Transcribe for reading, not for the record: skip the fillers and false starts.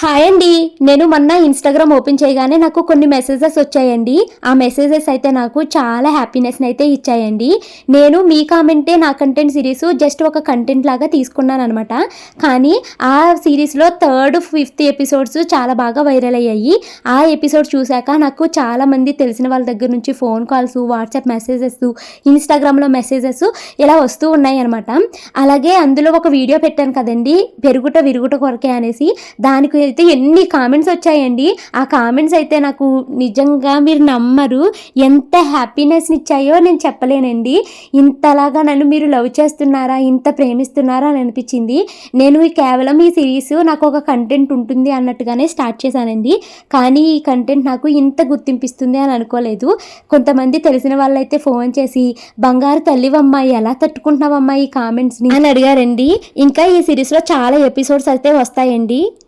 Hi అండి. నేను మొన్న ఇన్స్టాగ్రామ్ ఓపెన్ చేయగానే నాకు కొన్ని మెసేజెస్ వచ్చాయండి. ఆ మెసేజెస్ అయితే నాకు చాలా హ్యాపీనెస్ని అయితే ఇచ్చాయండి. నేను మీ కామెంటే నా కంటెంట్ సిరీస్ జస్ట్ ఒక కంటెంట్ లాగా తీసుకున్నాను అనమాట. కానీ ఆ సిరీస్లో థర్డ్ ఫిఫ్త్ ఎపిసోడ్స్ చాలా బాగా వైరల్ అయ్యాయి. ఆ ఎపిసోడ్ చూశాక నాకు చాలామంది తెలిసిన వాళ్ళ దగ్గర నుంచి ఫోన్ కాల్స్, వాట్సాప్ మెసేజెస్, ఇన్స్టాగ్రామ్లో మెసేజెస్ ఇలా వస్తూ ఉన్నాయి అనమాట. అలాగే అందులో ఒక వీడియో పెట్టాను కదండి, పెరుగుట విరుగుట కొరకే అనేసి. దానికి అయితే ఎన్ని కామెంట్స్ వచ్చాయండి. ఆ కామెంట్స్ అయితే నాకు నిజంగా మీరు నమ్మరు, ఎంత హ్యాపీనెస్ని ఇచ్చాయో నేను చెప్పలేనండి. ఇంతలాగా నన్ను మీరు లవ్ చేస్తున్నారా, ఇంత ప్రేమిస్తున్నారా అని అనిపించింది. నేను కేవలం ఈ సిరీస్ నాకు ఒక కంటెంట్ ఉంటుంది అన్నట్టుగానే స్టార్ట్ చేశానండి. కానీ ఈ కంటెంట్ నాకు ఇంత గుర్తింపిస్తుంది అని అనుకోలేదు. కొంతమంది తెలిసిన వాళ్ళైతే ఫోన్ చేసి, బంగారు తల్లివమ్మా, ఎలా తట్టుకుంటున్నావమ్మా ఈ కామెంట్స్ని అని అడిగారండి. ఇంకా ఈ సిరీస్లో చాలా ఎపిసోడ్స్ అయితే వస్తాయండి.